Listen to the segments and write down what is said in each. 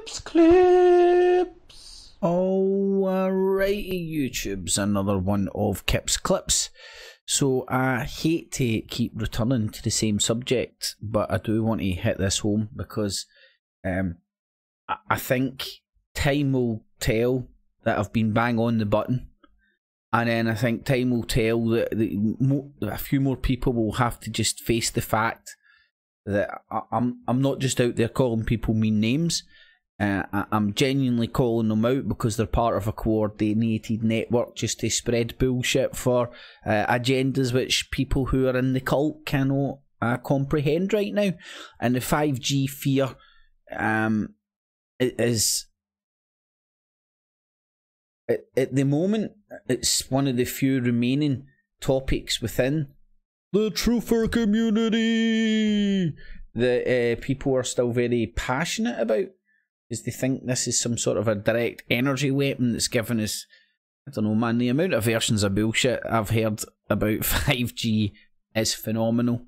Chips Clips. Alrighty, YouTube's another one of Kip's Clips. So I hate to keep returning to the same subject, but I do want to hit this home because I think time will tell that I've been bang on the button, and then I think time will tell that a few more people will have to just face the fact that I'm not just out there calling people mean names. I'm genuinely calling them out because they're part of a coordinated network just to spread bullshit for agendas which people who are in the cult cannot comprehend right now. And the 5G fear is, at the moment, it's one of the few remaining topics within the truther community that people are still very passionate about, because they think this is some sort of a direct energy weapon that's given us, I don't know man, the amount of versions of bullshit I've heard about 5G is phenomenal,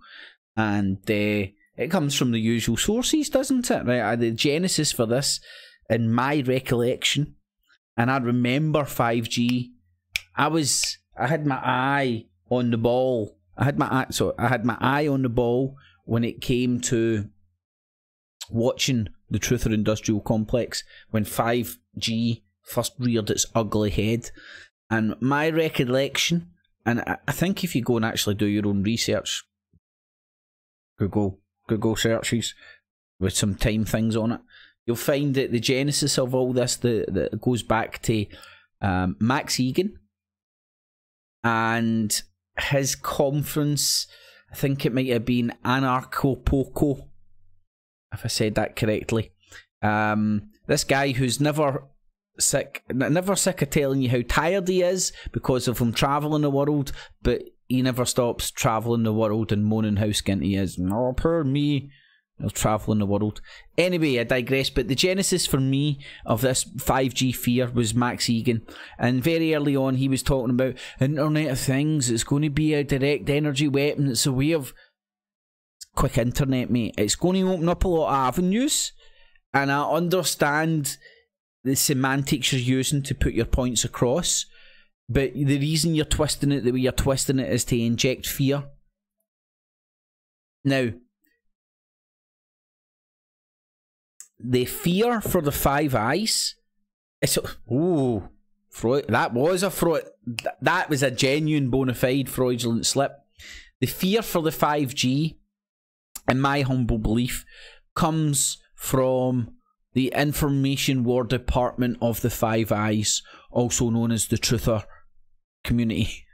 and it comes from the usual sources, doesn't it? Right, the genesis for this, in my recollection, and I remember 5G, I had my eye on the ball. I had my eye on the ball when it came to watching the Truther Industrial Complex when 5G first reared its ugly head. And my recollection, and I think if you go and actually do your own research, Google searches with some time things on it, you'll find that the genesis of all this that goes back to Max Egan and his conference. I think it might have been Anarcho Poco, if I said that correctly. This guy who's never sick of telling you how tired he is because of him travelling the world, but he never stops travelling the world and moaning how skint he is. Oh, poor me, I'll travel in the world. Anyway, I digress, but the genesis for me of this 5G fear was Max Egan, and very early on he was talking about Internet of Things. It's going to be a direct energy weapon. It's a way of quick internet, mate. It's going to open up a lot of avenues, and I understand the semantics you're using to put your points across, but the reason you're twisting it the way you're twisting it is to inject fear. Now, the fear for the Five Eyes, Freud, that was a genuine bona fide fraudulent slip. The fear for the 5G, in my humble belief, comes from the Information War Department of the Five Eyes, also known as the Truther community.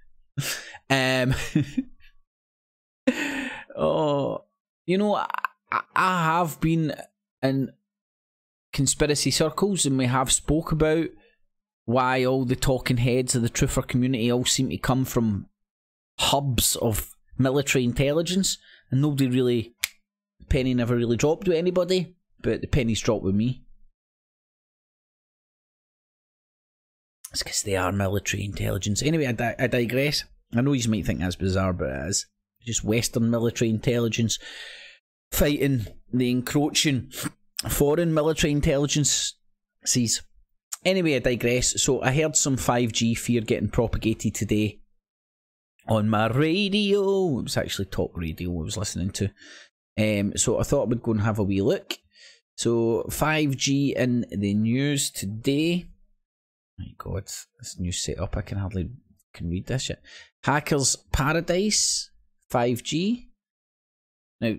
Oh, you know, I have been in conspiracy circles, and we have spoke about why all the talking heads of the Truther community all seem to come from hubs of military intelligence, and the penny never really dropped with anybody, but the penny's dropped with me. It's because they are military intelligence. Anyway, I digress. I know you might think that's bizarre, but it is. Just Western military intelligence fighting the encroaching foreign military intelligence sees. Anyway, I digress. So I heard some 5G fear getting propagated today on my radio. It was actually talk radio I was listening to. So I thought I would go and have a wee look. So 5G in the news today. My God, this new setup, I can hardly read this yet. Hackers Paradise 5G. Now,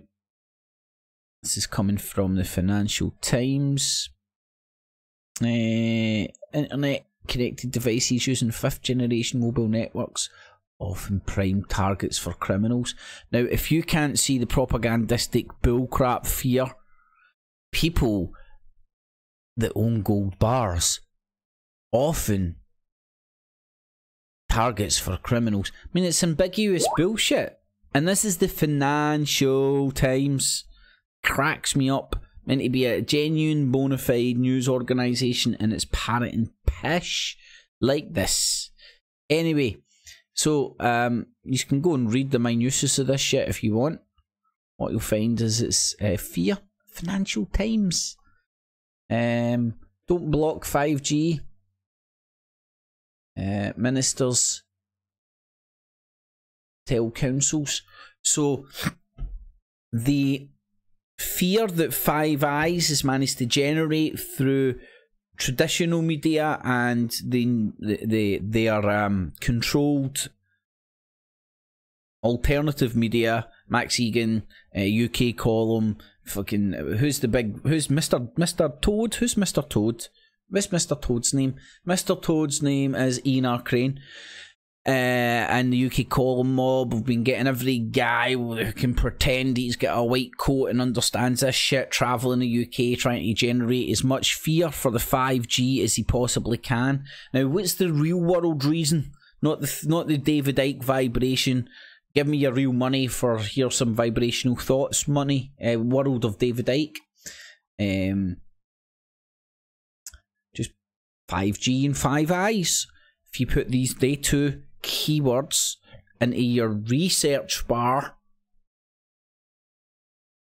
this is coming from the Financial Times. Internet connected devices using 5th generation mobile networks, often prime targets for criminals. Now, if you can't see the propagandistic bullcrap fear, people that own gold bars, often targets for criminals. I mean, it's ambiguous bullshit. And this is the Financial Times. Cracks me up. Meant to be a genuine bona fide news organisation, and it's parroting pish like this. Anyway, so you can go and read the minuses of this shit if you want. What you'll find is it's fear. Financial Times. Don't block 5G. Ministers tell councils. So the fear that Five Eyes has managed to generate through traditional media and their controlled alternative media, Max Egan, UK column, fucking who's Mr. Toad? Who's Mr. Toad? What's Mr. Toad's name? Mr. Toad's name is Ian R. Crane. And the UK column mob have been getting every guy who can pretend he's got a white coat and understands this shit travelling the UK, trying to generate as much fear for the 5G as he possibly can. Now, what's the real world reason? Not the David Icke vibration. Give me your real money for here's some vibrational thoughts money. World of David Icke. Just 5G and Five Eyes. If you put these two keywords into your research bar,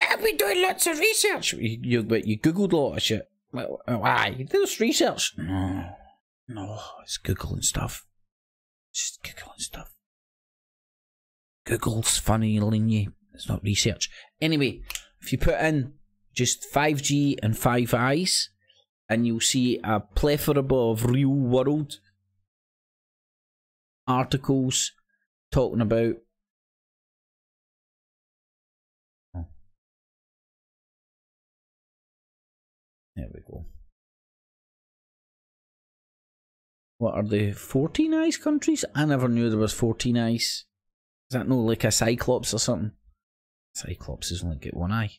I've been doing lots of research. You googled a lot of shit. Why? You do this research? No, it's googling stuff. It's just googling stuff. Google's funneling you. It's not research. Anyway, if you put in just 5G and Five Eyes, and you'll see a plethora of real world articles talking about there we go. What are the 14 eyes countries? I never knew there was 14 eyes. Is that no like a Cyclops or something? Cyclops has only got one eye.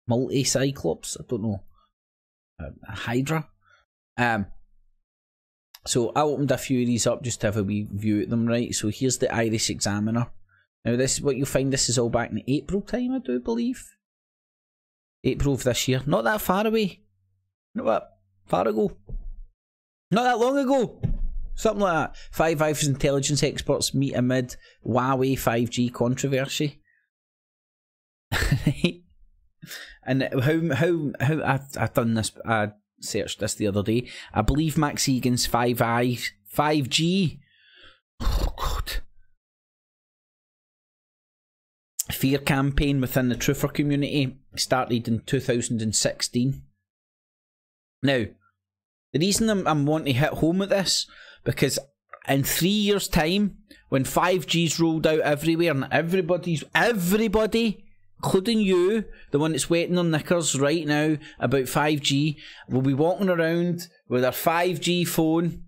Multi-Cyclops? I don't know. A Hydra? So I opened a few of these up just to have a wee view at them, right? So here's the Irish Examiner. Now this is what you'll find, this is all back in April time, I do believe. April of this year. Not that far away. Not that far ago. Not that long ago. Something like that. Five Eyes intelligence experts meet amid Huawei 5G controversy. And how I've done this, I searched this the other day. I believe Max Egan's 5G. Oh God. Fear campaign within the truther community started in 2016. Now, the reason I'm wanting to hit home with this, because in 3 years' time, when 5G's rolled out everywhere and everybody, including you, the one that's wetting their knickers right now about 5G, will be walking around with their 5G phone,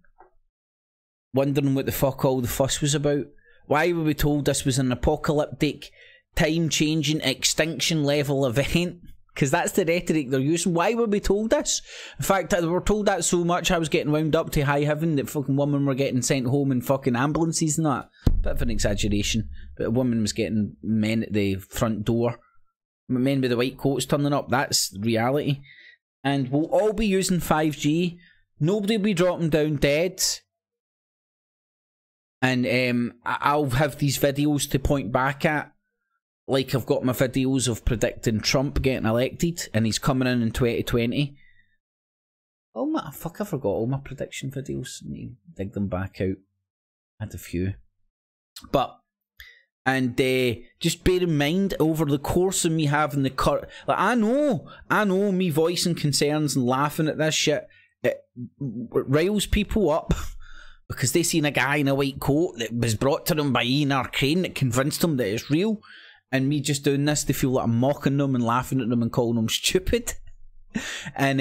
wondering what the fuck all the fuss was about. Why were we told this was an apocalyptic, time-changing, extinction-level event? Because that's the rhetoric they're using. Why were we told this? In fact, we were told that so much I was getting wound up to high heaven that fucking women were getting sent home in fucking ambulances and that. Bit of an exaggeration, but a woman was getting men at the front door. Men with the white coats turning up. That's reality. And we'll all be using 5G. Nobody will be dropping down dead. And I'll have these videos to point back at. Like I've got my videos of predicting Trump getting elected, and he's coming in 2020. Oh my fuck! I forgot all my prediction videos. I need to dig them back out. I had a few, and just bear in mind over the course of me having the like I know me voicing concerns and laughing at this shit, it riles people up. Because they seen a guy in a white coat that was brought to them by Ian R. Crane that convinced them that it's real. And me just doing this, they feel like I'm mocking them and laughing at them and calling them stupid. And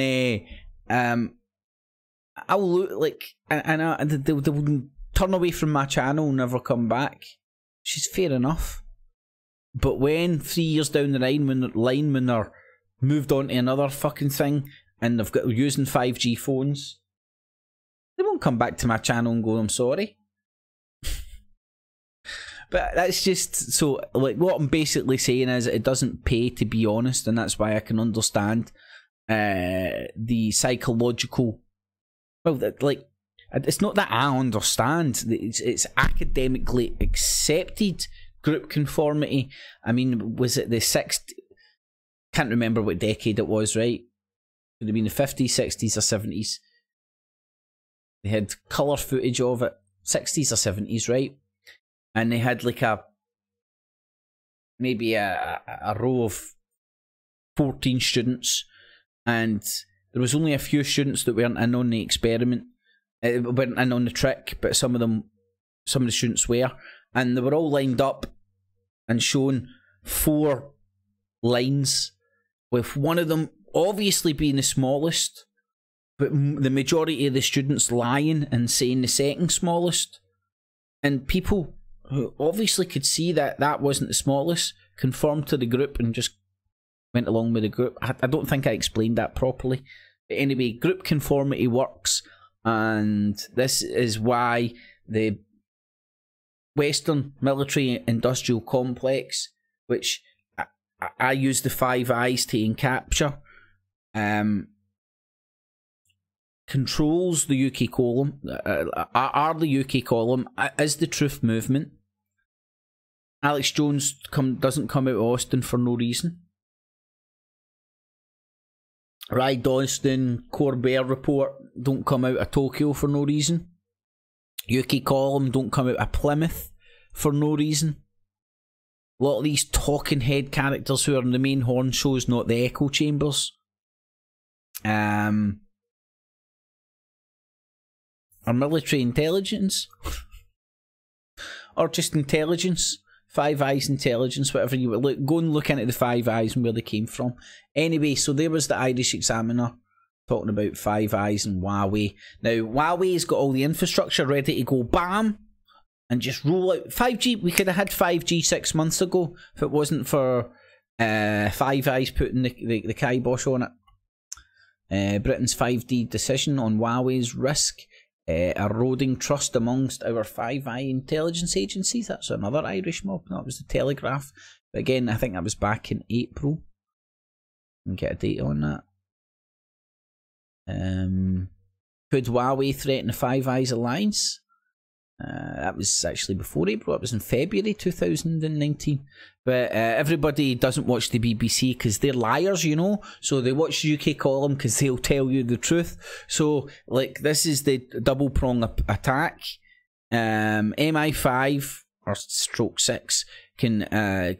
I'll look like, and they wouldn't turn away from my channel and never come back. Which is fair enough. But when 3 years down the line, when they're moved on to another fucking thing and they've got using 5G phones, they won't come back to my channel and go, I'm sorry. But that's just, so, like, what I'm basically saying is it doesn't pay to be honest, and that's why I can understand the psychological, well, like, it's not that I understand, it's academically accepted group conformity. I mean, was it the can't remember what decade it was, right? Could have been the 50s, 60s, or 70s. They had colour footage of it, 60s or 70s, right? And they had like maybe a row of 14 students, and there was only a few students that weren't in on the experiment, weren't in on the trick, but some of the students were, and they were all lined up and shown 4 lines, with one of them obviously being the smallest, but the majority of the students lying and saying the second smallest, and people who obviously could see that that wasn't the smallest conformed to the group and just went along with the group. I don't think I explained that properly, but anyway, group conformity works, and this is why the Western military industrial complex, which I use the 5 eyes to encapture, controls the UK column, are the UK column, is the truth movement. Alex Jones doesn't come out of Austin for no reason. Ry Dawson, Core Bear Report don't come out of Tokyo for no reason. UK column don't come out of Plymouth for no reason. A lot of these talking head characters who are in the main horn shows, not the echo chambers. Our military intelligence, or just intelligence, 5 eyes intelligence, whatever you look. Go and look into the 5 eyes and where they came from. Anyway, so there was the Irish Examiner talking about 5 eyes and Huawei. Now Huawei's got all the infrastructure ready to go, bam, and just roll out 5G. We could have had 5G 6 months ago if it wasn't for 5 eyes putting the kibosh on it. Britain's 5G decision on Huawei's risk, eroding trust amongst our 5 eye intelligence agencies. That's another Irish mob. That was the Telegraph. But again, I think that was back in April. And get a date on that. Could Huawei threaten the 5 Eyes alliance? That was actually before April. It was in February 2019. But everybody doesn't watch the BBC because they're liars, you know. So they watch UK column because they'll tell you the truth. So, like, this is the double prong attack. MI5 or stroke 6 can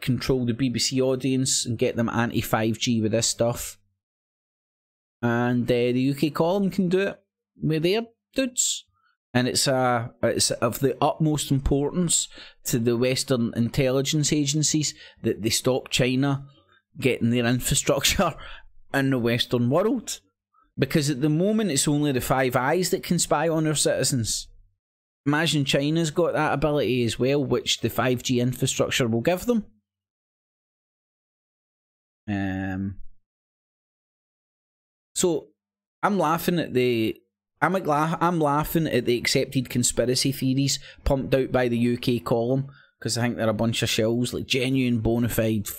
control the BBC audience and get them anti 5G with this stuff. And the UK column can do it with their dudes. And it's of the utmost importance to the Western intelligence agencies that they stop China getting their infrastructure in the Western world. Because at the moment it's only the 5 Eyes that can spy on their citizens. Imagine China's got that ability as well, which the 5G infrastructure will give them. So I'm laughing at the accepted conspiracy theories pumped out by the UK column, because I think they're a bunch of shills, like genuine, bona fide,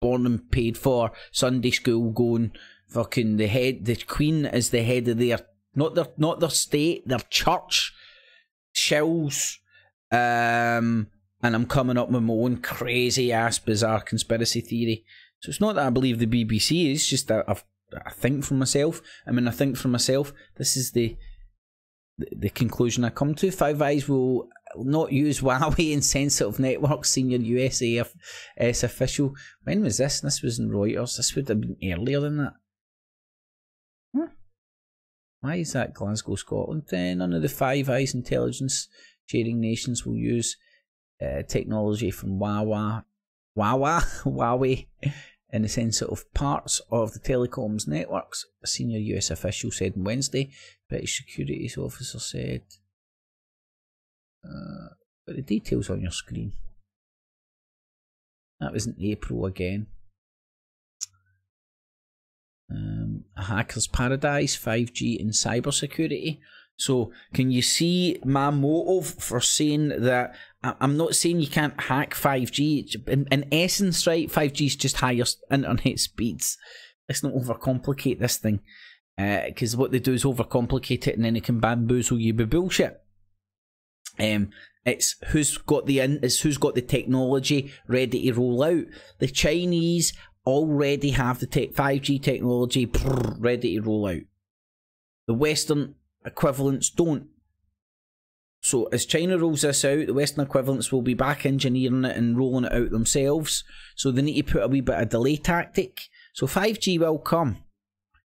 born and paid for, Sunday school going, fucking the Queen is the head of their, not their state, their church, shills, and I'm coming up with my own crazy ass bizarre conspiracy theory. So it's not that I believe the BBC, it's just that I think for myself. I mean, I think for myself, this is the conclusion I come to. 5 Eyes will not use Huawei in sensitive networks, senior USAS official. When was this? This was in Reuters. This would have been earlier than that. Why is that Glasgow, Scotland? None of the 5 Eyes intelligence sharing nations will use technology from Huawei in the sensitive parts of the telecoms networks, a senior US official said on Wednesday. British securities officer said. But the details on your screen. That was in April again. A hacker's paradise, 5G and cybersecurity. So, can you see my motive for saying that? I'm not saying you can't hack 5G. In essence, right, 5G is just higher internet speeds. Let's not overcomplicate this thing. Because what they do is overcomplicate it and then they can bamboozle you with bullshit. It's who's got the technology ready to roll out. The Chinese already have the 5G technology ready to roll out. The Western equivalents don't. So as China rolls this out, the Western equivalents will be back engineering it and rolling it out themselves. So they need to put a wee bit of delay tactic. So 5G will come.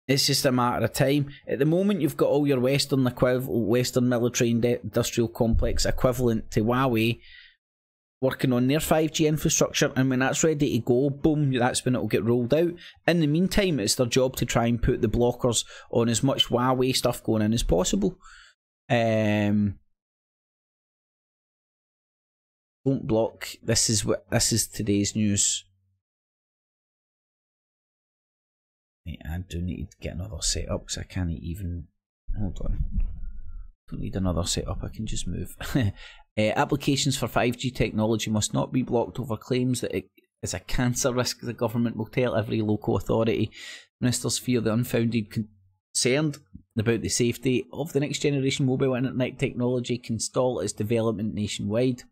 It's just a matter of time. At the moment, you've got all your Western military industrial complex equivalent to Huawei working on their 5G infrastructure, and when that's ready to go, boom, that's when it'll get rolled out. In the meantime, it's their job to try and put the blockers on as much Huawei stuff going in as possible. Don't block. This is today's news. I do need to get another setup because I can't even. Hold on. Don't need another setup. I can just move. Applications for 5G technology must not be blocked over claims that it is a cancer risk. The government will tell every local authority. Ministers fear the unfounded concern about the safety of the next generation mobile internet technology can stall its development nationwide.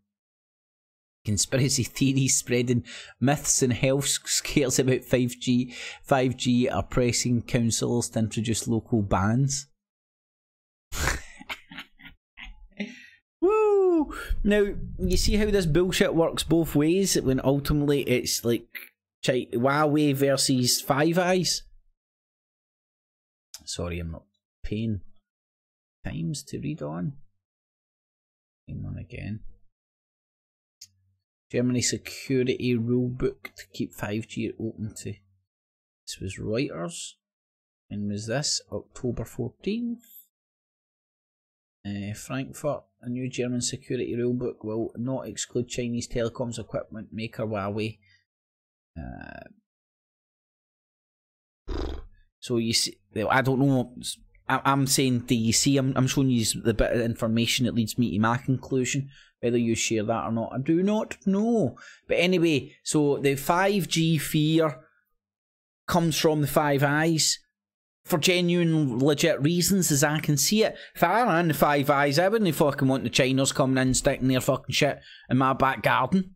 Conspiracy theories spreading myths and health scares about 5G are pressing councillors to introduce local bans. Woo! Now, you see how this bullshit works both ways when ultimately it's like Huawei versus Five Eyes. Sorry, I'm not paying times to read on. Hang on again. Germany security rulebook to keep 5G open to. This was Reuters. And was this October 14th? Frankfurt, a new German security rulebook will not exclude Chinese telecoms equipment maker Huawei. So you see, I don't know. I'm saying, do you see? I'm showing you the bit of information that leads me to my conclusion. Whether you share that or not, I do not know. But anyway, so the 5G fear comes from the Five Eyes for genuine, legit reasons, as I can see it. If I ran the Five Eyes, I wouldn't fucking want the Chiners coming in sticking their fucking shit in my back garden.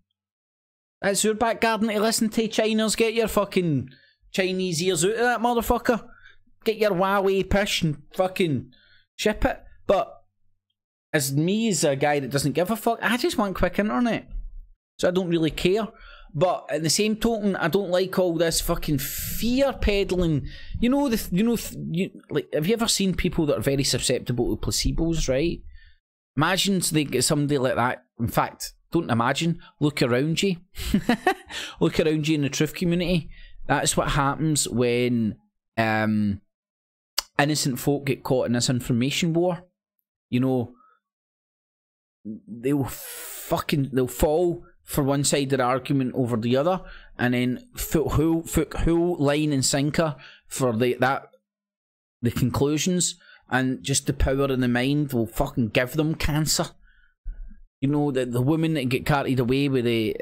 That's your back garden to listen to, Chiners. Get your fucking Chinese ears out of that motherfucker. Get your Huawei pish and fucking ship it. But as me, as a guy that doesn't give a fuck, I just want quick internet. So I don't really care. But at the same token, I don't like all this fucking fear peddling. You know, like, have you ever seen people that are very susceptible to placebos, right? Imagine they get somebody like that. In fact, don't imagine. Look around you. Look around you in the truth community. That's what happens when innocent folk get caught in this information war. You know, they'll fall for one side of the argument over the other, and then whole line and sinker for the conclusions, and just the power in the mind will fucking give them cancer. You know, the woman that get carried away with the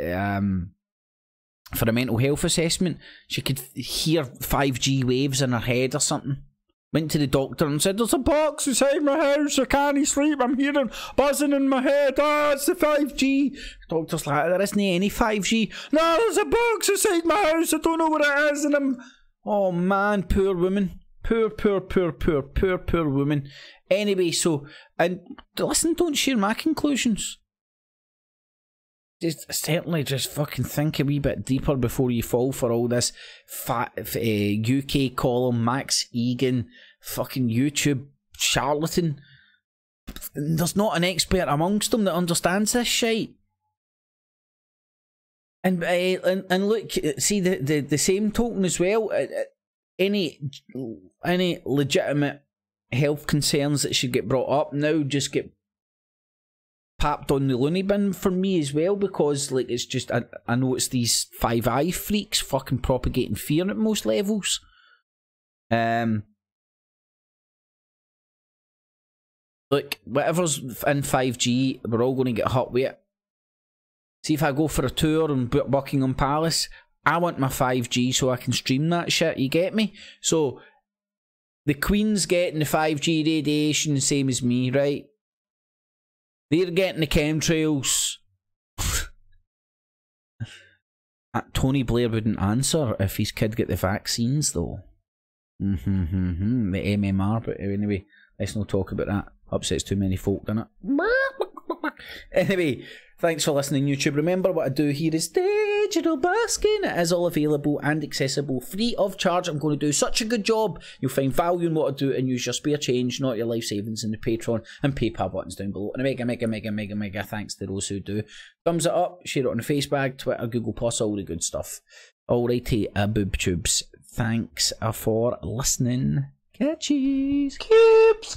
for a mental health assessment, she could hear 5G waves in her head or something. Went to the doctor and said, "There's a box inside my house, I can't sleep, I'm hearing buzzing in my head, it's the 5G. Doctor's like, "There isn't any 5G. No, there's a box inside my house, I don't know what it is," and I'm... Oh man, poor woman. Poor woman. Anyway, so, and listen, don't share my conclusions. Certainly just fucking think a wee bit deeper before you fall for all this UK column, Max Egan, fucking YouTube charlatan. There's not an expert amongst them that understands this shit. And look, see the same token as well. Any legitimate health concerns that should get brought up now just get papped on the loony bin for me as well, because like it's just I know it's these Five Eye freaks fucking propagating fear at most levels. Look, whatever's in 5G, we're all going to get hot with it. See, if I go for a tour in Buckingham Palace, I want my 5G so I can stream that shit, you get me? So the Queen's getting the 5G radiation the same as me, right? They're getting the chemtrails. Tony Blair wouldn't answer if his kid get the vaccines, though. The MMR, but anyway, let's not talk about that. Upsets too many folk, doesn't it? Anyway, thanks for listening, YouTube. Remember, what I do here is digital basking. It is all available and accessible, free of charge. I'm going to do such a good job. You'll find value in what I do and use your spare change, not your life savings, in the Patreon and PayPal buttons down below. And a mega thanks to those who do. Thumbs it up, share it on the Facebook, Twitter, Google+, all the good stuff. Alrighty, boob tubes. Thanks for listening. Catchies. Clips.